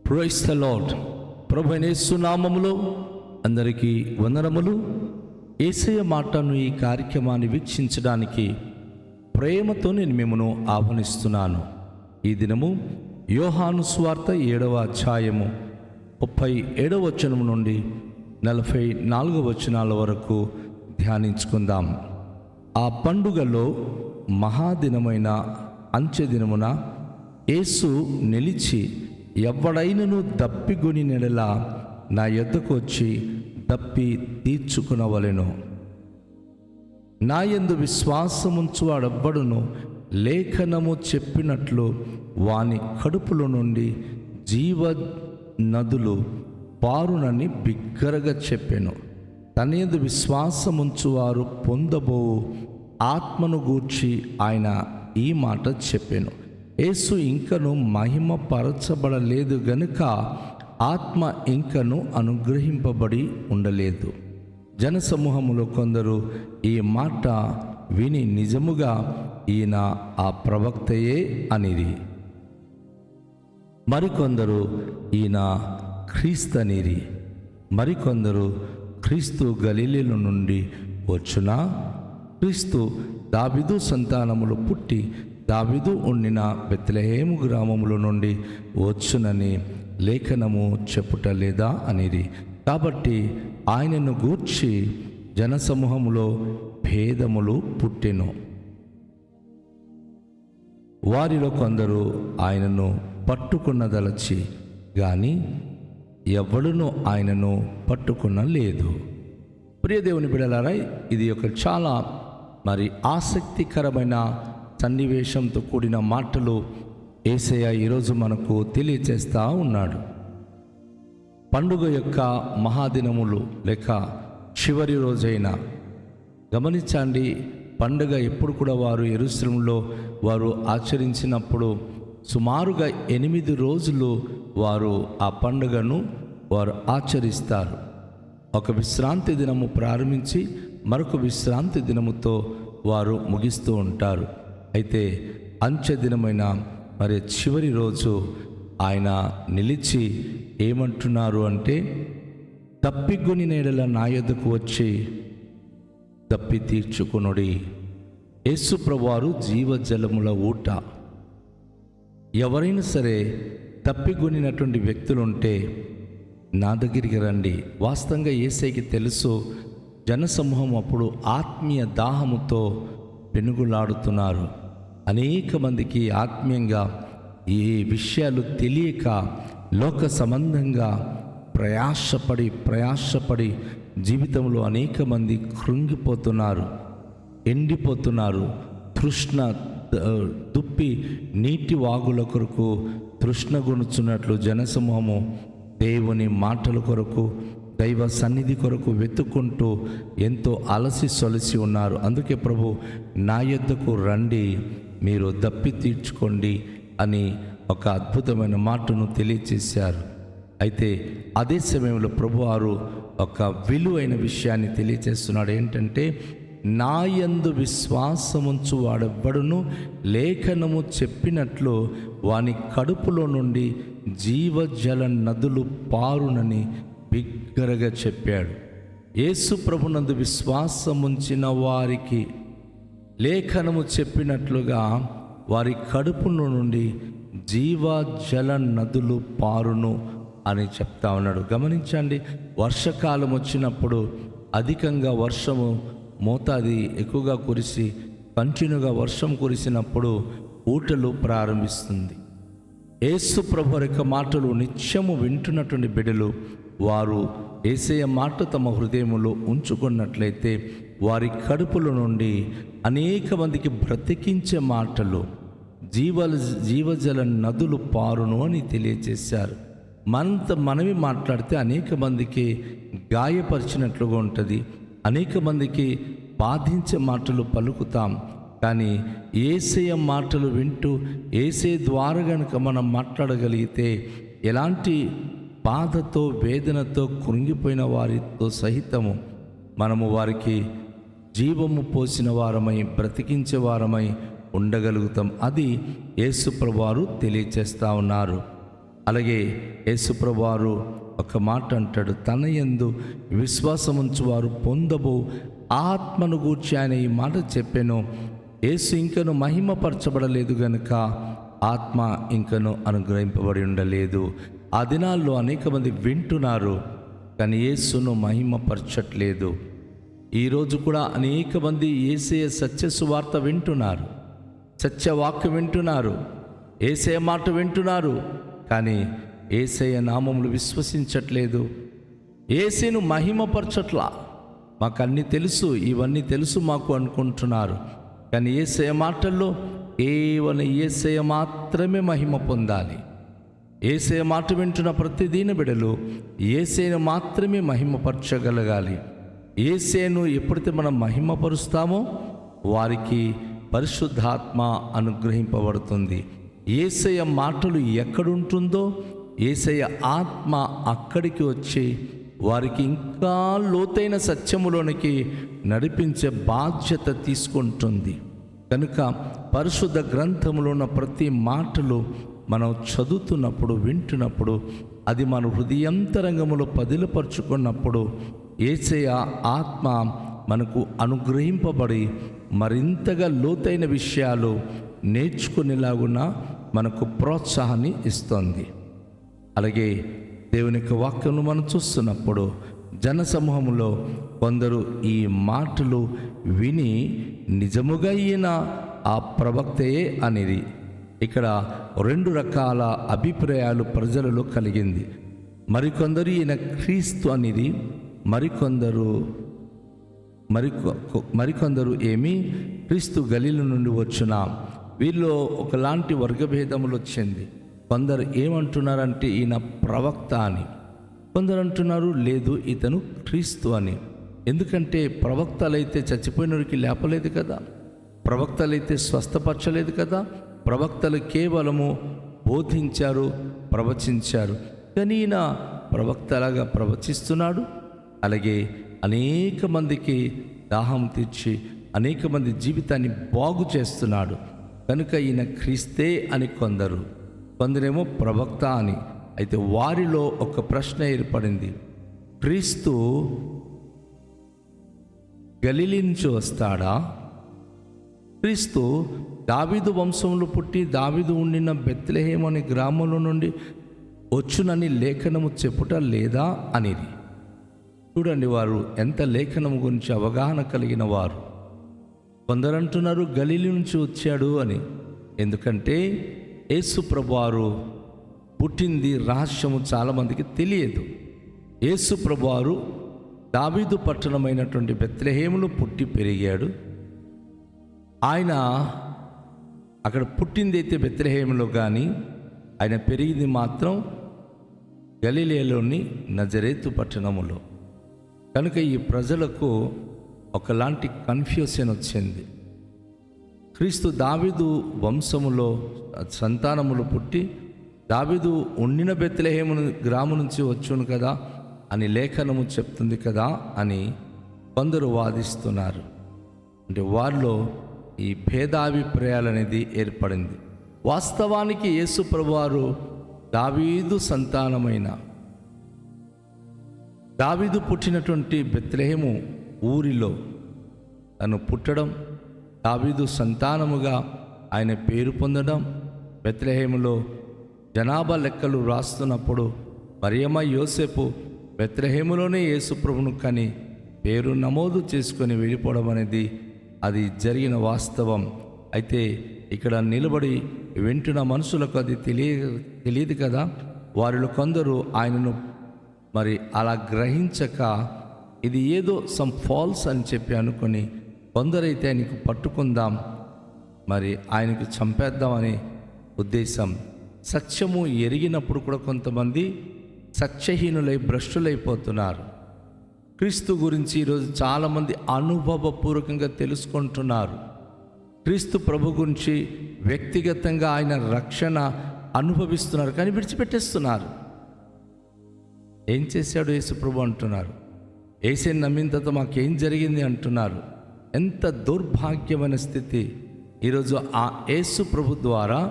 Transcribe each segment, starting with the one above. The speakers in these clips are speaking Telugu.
Praise the lord. ప్రభువైన యేసు నామములో అందరికీ వందనములు. యేసయ్య మాటను ఈ కార్యక్రమాన్ని వీక్షించడానికి ప్రేమతో నేను మిమ్మను ఆహ్వానిస్తున్నాను. ఈ దినము యోహాను సువార్త 7వ అధ్యాయము 37వ వచనం నుండి 44వ వచనాల వరకు ధ్యానించుకుందాం. ఆ పండుగలో మహాదినమైన అంచె దినమున యేసు నిలిచి, ఎవడైనను దప్పిగొని నెడల నా యొద్దకు వచ్చి దప్పి తీర్చుకునవలెను. నా యందు విశ్వాసముంచు వాడెవ్వడును లేఖనము చెప్పినట్లు వాని కడుపులో నుండి జీవ నదులు పారునని బిగ్గరగా చెప్పెను. తన యందు విశ్వాసముంచు వారు పొందబో ఆత్మను గూర్చి ఆయన ఈ మాట చెప్పెను. యేసు ఇంకను మహిమ పరచబడలేదు గనుక ఆత్మ ఇంకను అనుగ్రహింపబడి ఉండలేదు. జనసమూహములో కొందరు ఈ మాట విని నిజముగా ఈయన ఆ ప్రవక్తయే అనిరి. మరికొందరు ఈయన క్రీస్తనిరి. మరికొందరు క్రీస్తు గలిలీల నుండి వచ్చునా, క్రీస్తు దావీదు సంతానములు పుట్టి దావీదు ఉండిన బెత్లెహేము గ్రామముల నుండి వచ్చునని లేఖనము చెప్పుట లేదా అనిరి. కాబట్టి ఆయనను గూర్చి జనసమూహములో భేదములు పుట్టెను. వారిలో కొందరు ఆయనను పట్టుకున్నదలచి గాని ఎవడునూ ఆయనను పట్టుకునలేదు. ప్రియ దేవుని బిడ్డలారా, ఇది ఒక చాలా ఆసక్తికరమైన సన్నివేశంతో కూడిన మాటలు యేసయ్య ఈరోజు మనకు తెలియచేస్తూ ఉన్నాడు. పండుగ యొక్క మహాదినములు లేక చివరి రోజైన గమనించండి. పండుగ ఎప్పుడు కూడా వారు యెరూషలేములో వారు ఆచరించినప్పుడు సుమారుగా 8 రోజులు వారు ఆ పండుగను వారు ఆచరిస్తారు. ఒక విశ్రాంతి దినము ప్రారంభించి మరొక విశ్రాంతి దినముతో వారు ముగిస్తూ ఉంటారు. అయితే అంచె దినమైన చివరి రోజు ఆయన నిలిచి ఏమంటున్నారు అంటే, దప్పిగొని నెడల నా యొద్దకు వచ్చి దప్పి తీర్చుకొనుడి. యేసు ప్రభువారు జీవజలముల ఊట. ఎవరైనా సరే తప్పిగొనినటువంటి వ్యక్తులుంటే నా దగ్గరికి రండి. వాస్తవంగా యేసయ్యకి తెలుసు, జనసమూహం అప్పుడు ఆత్మీయ దాహముతో పెనుగులాడుతున్నారు. అనేక మందికి ఆత్మీయంగా ఈ విషయాలు తెలియక లోక సంబంధంగా ప్రయాసపడి జీవితంలో అనేక మంది కృంగిపోతున్నారు, ఎండిపోతున్నారు. తృష్ణ దుప్పి నీటి వాగుల కొరకు తృష్ణ గొనుచున్నట్లు జనసమూహము దేవుని మాటల కొరకు దైవ సన్నిధి కొరకు వెతుక్కుంటూ ఎంతో అలసి సొలసి ఉన్నారు. అందుకే ప్రభు నా యొద్దకు రండి, మీరు దప్పి తీర్చుకోండి అని ఒక అద్భుతమైన మాటను తెలియచేశారు. అయితే అదే సమయంలో ప్రభువారు ఒక విలువైన విషయాన్ని తెలియచేస్తున్నాడు. ఏంటంటే, నా యందు విశ్వాసముంచు వాడెవ్వడును లేఖనము చెప్పినట్లు వాని కడుపులో నుండి జీవజల నదులు పారునని బిగ్గరగా చెప్పాడు. యేసు ప్రభునందు విశ్వాసముంచిన వారికి లేఖనము చెప్పినట్లుగా వారి కడుపులో నుండి జీవజల నదులు పారును అని చెప్తా ఉన్నాడు. గమనించండి, వర్షకాలం వచ్చినప్పుడు అధికంగా వర్షము మోతాది ఎక్కువగా కురిసి కంటిన్యూగా వర్షం కురిసినప్పుడు ఊటలు ప్రారంభిస్తుంది. యేసు ప్రభు యొక్క మాటలు నిత్యము వింటున్నటువంటి బిడ్డలు వారు యేసయ్య మాట తమ హృదయములో ఉంచుకున్నట్లయితే వారి కడుపుల నుండి అనేక మందికి బ్రతికించే మాటలు జీవజల నదులు పారును అని తెలియజేశారు. మనవి మాట్లాడితే అనేక మందికి గాయపరిచినట్లుగా ఉంటుంది, అనేక మందికి బాధించే మాటలు పలుకుతాం. కానీ యేసయ్య మాటలు వింటూ యేసయ్య ద్వారా కనుక మనం మాట్లాడగలిగితే ఎలాంటి బాధతో వేదనతో కృంగిపోయిన వారితో సహితము మనము వారికి జీవము పోసిన వారమై బ్రతికించే వారమై ఉండగలుగుతాం. అది యేసు ప్రభువారు తెలియచేస్తూ ఉన్నారు. అలాగే యేసుప్రభు వారు ఒక మాట అంటాడు, తన యందు విశ్వాసముంచువారు పొందబో ఆత్మను గూర్చి ఆయన ఈ మాట చెప్పాను. యేసు ఇంకను మహిమపరచబడలేదు గనుక ఆత్మ ఇంకను అనుగ్రహింపబడి ఉండలేదు. ఆ దినాల్లో అనేక మంది వింటున్నారు, కానీ యేసును మహిమపరచట్లేదు. ఈరోజు కూడా అనేక మంది యేసయ్య సత్య సువార్త వింటున్నారు, సత్యవాక్యం వింటున్నారు, యేసయ్య మాట వింటున్నారు, కానీ యేసయ్య నామములు విశ్వసించట్లేదు. యేసయ్యను మహిమపరచట్లా. మాకు అన్నీ తెలుసు, ఇవన్నీ తెలుసు మాకు అనుకుంటున్నారు. కానీ యేసయ్య మాటల్లో కేవలం యేసయ్య మాత్రమే మహిమ పొందాలి. యేసయ్య మాట వింటున్న ప్రతి దీన బిడ్డలు యేసయ్యను మాత్రమే మహిమపరచగలగాలి. యేసయ్యను ఎప్పుడైతే మనం మహిమపరుస్తామో వారికి పరిశుద్ధాత్మ అనుగ్రహింపబడుతుంది. యేసయ్య మాటలు ఎక్కడుంటుందో యేసయ్య ఆత్మ అక్కడికి వచ్చి వారికి ఇంకా లోతైన సత్యములోనికి నడిపించే బాధ్యత తీసుకుంటుంది. కనుక పరిశుద్ధ గ్రంథములో ఉన్న ప్రతి మాటలు మనం చదువుతున్నప్పుడు, వింటున్నప్పుడు, అది మన హృదయంతరంగములో పదిలపరుచుకున్నప్పుడు యేసయ్య ఆత్మ మనకు అనుగ్రహింపబడి మరింతగా లోతైన విషయాలు నేర్చుకునేలాగున మనకు ప్రోత్సాహాన్ని ఇస్తుంది. అలాగే దేవుని యొక్క వాక్యమును మనం చూస్తున్నప్పుడు జనసమూహంలో కొందరు ఈ మాటలు విని నిజముగా ఈయన ఆ ప్రవక్తయే అనేది. ఇక్కడ రెండు రకాల అభిప్రాయాలు ప్రజలలో కలిగింది. మరికొందరు ఈయన క్రీస్తు అనేది, మరికొందరు ఏమి క్రీస్తు గలీల నుండి వచ్చిన. వీళ్ళు ఒకలాంటి వర్గభేదములు వచ్చింది. కొందరు ఏమంటున్నారంటే ఈయన ప్రవక్త అని, కొందరు అంటున్నారు లేదు ఇతను క్రీస్తు అని. ఎందుకంటే ప్రవక్తలైతే చచ్చిపోయినరికి లేపలేదు కదా, ప్రవక్తలైతే స్వస్థపరచలేదు కదా, ప్రవక్తలు కేవలము బోధించారు, ప్రవచించారు. కానీ ఈయన ప్రవక్తలాగా ప్రవచిస్తున్నాడు. అలాగే అనేక మందికి దాహం తీర్చి అనేక మంది జీవితాన్ని బాగు చేస్తున్నాడు. కనుక ఈయన క్రీస్తే అని కొందరేమో ప్రవక్త అని. అయితే వారిలో ఒక ప్రశ్న ఏర్పడింది, క్రీస్తు గలిలీ నుంచి వస్తాడా? క్రీస్తు దావీదు వంశంలో పుట్టి దావీదు ఉండిన బెత్లెహేము అనే గ్రామంలో నుండి వచ్చునని లేఖనము చెప్పుట లేదా అనేది. చూడండి, వారు ఎంత లేఖనము గురించి అవగాహన కలిగిన వారు. కొందరు అంటున్నారు గలిలీ నుంచి వచ్చాడు అని. ఎందుకంటే యేసు ప్రభువారు పుట్టింది రహస్యము చాలామందికి తెలియదు. యేసు ప్రభువారు దావీదు పట్టణమైనటువంటి బెత్లెహేములో పుట్టి పెరిగాడు. ఆయన అక్కడ పుట్టింది అయితే బెత్లెహేములో, కానీ ఆయన పెరిగింది మాత్రం గలిలయలోని నజరేతు పట్టణములో. కనుక ఈ ప్రజలకు ఒకలాంటి కన్ఫ్యూషన్ వచ్చింది. క్రీస్తు దావీదు వంశములో సంతానములు పుట్టి దావీదు ఉండిన బెత్లెహేము గ్రామం నుంచి వచ్చును కదా అని లేఖనము చెప్తుంది కదా అని కొందరు వాదిస్తున్నారు. అంటే వారిలో ఈ భేదాభిప్రాయాలు అనేది ఏర్పడింది. వాస్తవానికి యేసు ప్రభువారు దావీదు సంతానమైన దావీదు పుట్టినటువంటి బెత్లెహేము ఊరిలో తను పుట్టడం, దావీదు సంతానముగా ఆయన పేరు పొందడం, బెత్లెహేములో జనాభా లెక్కలు రాస్తున్నప్పుడు మరియమ్మ యోసేపు బెత్లెహేములోనే యేసు ప్రభును కని పేరు నమోదు చేసుకొని వెళ్ళిపోవడం అనేది అది జరిగిన వాస్తవం. అయితే ఇక్కడ నిలబడి వింటున్న మనుషులకు అది తెలియదు కదా. వారిలో కొందరు ఆయనను మరి అలా గ్రహించక ఇది ఏదో సమ్ ఫాల్స్ అని చెప్పి అనుకొని కొందరైతే ఆయనకు పట్టుకుందాం, మరి ఆయనకు చంపేద్దామనే ఉద్దేశం. సత్యము ఎరిగినప్పుడు కూడా కొంతమంది సత్యహీనులై భ్రష్టులైపోతున్నారు. క్రీస్తు గురించి ఈరోజు చాలామంది అనుభవపూర్వకంగా తెలుసుకుంటున్నారు. క్రీస్తు ప్రభు గురించి వ్యక్తిగతంగా ఆయన రక్షణ అనుభవిస్తున్నారు, కానీ విడిచిపెట్టేస్తున్నారు. ఏం చేశాడు యేసు ప్రభు అంటున్నారు, యేసుని నమ్మిన తర్వాత మాకేం జరిగింది అంటున్నారు. ఎంత దౌర్భాగ్యమైన స్థితి. ఈరోజు ఆ యేసు ప్రభు ద్వారా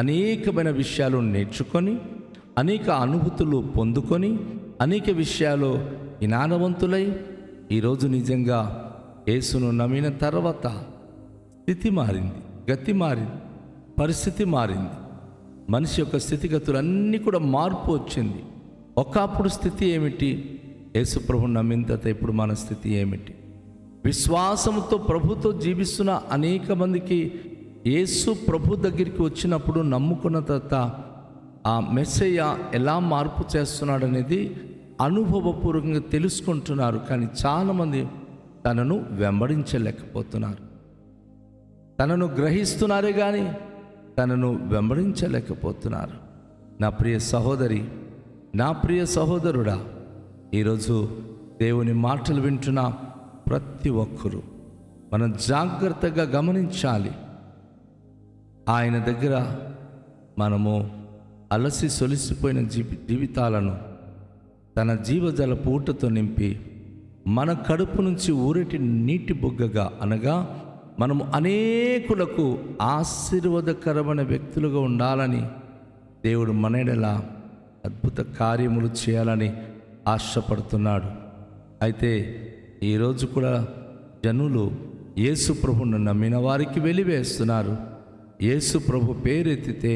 అనేకమైన విషయాలు నేర్చుకొని అనేక అనుభూతులు పొందుకొని అనేక విషయాలు జ్ఞానవంతులై ఈరోజు నిజంగా యేసును నమ్మిన తర్వాత స్థితి మారింది, గతి మారింది, పరిస్థితి మారింది. మనిషి యొక్క స్థితిగతులన్నీ కూడా మార్పు వచ్చింది. ఒకప్పుడు స్థితి ఏమిటి? యేసు ప్రభువు నమ్మిన తర్వాత ఇప్పుడు మన స్థితి ఏమిటి? విశ్వాసంతో ప్రభుతో జీవిస్తున్న అనేక మందికి యేసు ప్రభు దగ్గరికి వచ్చినప్పుడు నమ్ముకున్న తర్వాత ఆ మెస్సయ్య ఎలా మార్పు చేస్తున్నాడనేది అనుభవపూర్వకంగా తెలుసుకుంటున్నారు. కానీ చాలామంది తనను వెంబడించలేకపోతున్నారు. తనను గ్రహిస్తున్నారే కానీ తనను వెంబడించలేకపోతున్నారు. నా ప్రియ సహోదరి, నా ప్రియ సహోదరుడా, ఈరోజు దేవుని మాటలు వింటున్న ప్రతి ఒక్కరూ మనం జాగ్రత్తగా గమనించాలి. ఆయన దగ్గర మనము అలసి సొలిసిపోయిన జీవితాలను తన జీవజలపు ఊటతో నింపి మన కడుపు నుంచి ఊరటి నీటి బుగ్గగా, అనగా మనము అనేకులకు ఆశీర్వాదకరమైన వ్యక్తులుగా ఉండాలని దేవుడు మన ఎడల అద్భుత కార్యములు చేయాలని ఆశపడుతున్నాడు. అయితే ఈరోజు కూడా జనులు యేసు ప్రభువును నమ్మిన వారికి వెలివేస్తున్నారు. యేసు ప్రభు పేరెత్తితే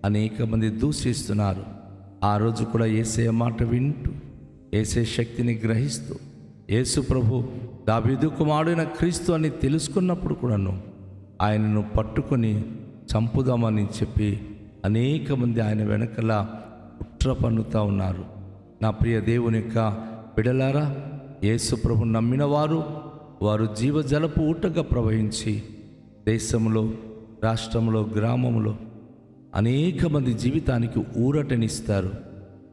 అనేక మంది దూషిస్తున్నారు. ఆ రోజు కూడా యేసే మాట వింటూ యేసే శక్తిని గ్రహిస్తూ యేసు ప్రభు దావీదు కుమారుడైన క్రీస్తు అని తెలుసుకున్నప్పుడు కూడాను ఆయనను పట్టుకొని చంపుదామని చెప్పి అనేక మంది ఆయన వెనకల కుట్ర పన్నుతూ ఉన్నారు. నా ప్రియ దేవుని యొక్క బిడలారా, యేసు ప్రభు నమ్మిన వారు జీవజలపు ఊటగా ప్రవహించి దేశంలో, రాష్ట్రంలో, గ్రామంలో అనేక మంది జీవితానికి ఊరటనిస్తారు.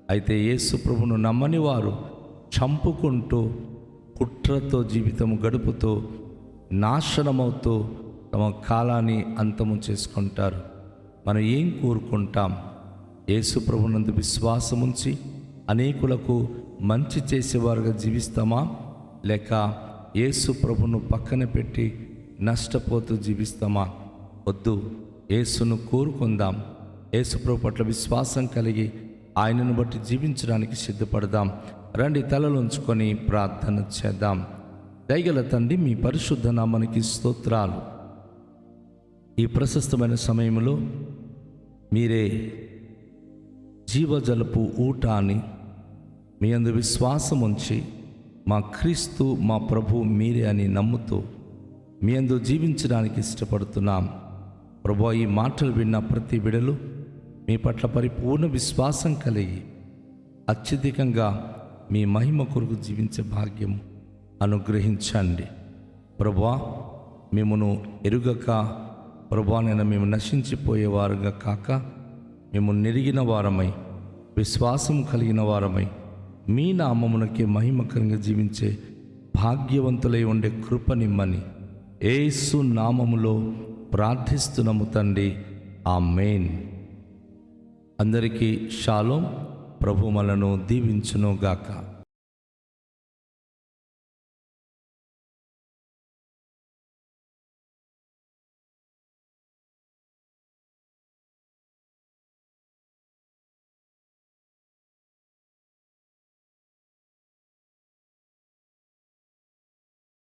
అయితే యేసు ప్రభును నమ్మని వారు చంపుకుంటూ కుట్రతో జీవితం గడుపుతూ నాశనమవుతూ తమ కాలాన్ని అంతము చేసుకుంటారు. మనం ఏం కోరుకుంటాం? యేసు ప్రభునందు విశ్వాసం ఉంచి అనేకులకు మంచి చేసేవారుగా జీవిస్తామా, లేక యేసు ప్రభును పక్కన పెట్టి నష్టపోతూ జీవిస్తామా? వద్దు, యేసును కోరుకుందాం. యేసు ప్రభు పట్ల విశ్వాసం కలిగి ఆయనను బట్టి జీవించడానికి సిద్ధపడదాం. రండి, తలలోంచుకొని ప్రార్థన చేద్దాం. దయగల తండ్రి, మీ పరిశుద్ధ నామానికి స్తోత్రాలు. ఈ ప్రశస్తమైన సమయంలో మీరే జీవజలపు ఊట అని మీ అందు విశ్వాసం ఉంచి మా క్రీస్తు, మా ప్రభు మీరే అని నమ్ముతూ మీ అందు జీవించడానికి ఇష్టపడుతున్నాం. ప్రభు, ఈ మాటలు విన్న ప్రతి బిడలు మీ పట్ల పరిపూర్ణ విశ్వాసం కలిగి అత్యధికంగా మీ మహిమ కొరకు జీవించే భాగ్యం అనుగ్రహించండి. ప్రభువా, మిమ్మును ఎరుగక ప్రభువానైనా మేము నశించిపోయేవారుగా కాక మేము నెరిగిన వారమై విశ్వాసం కలిగిన వారమై మీ నామమునకే మహిమకరంగా జీవించే భాగ్యవంతులై ఉండే కృపనిమ్మని యేసు నామములో ప్రార్థిస్తున్నాము తండ్రి. ఆమేన్. అందరికీ షాలోం. ప్రభు మనను దీవించును గాక.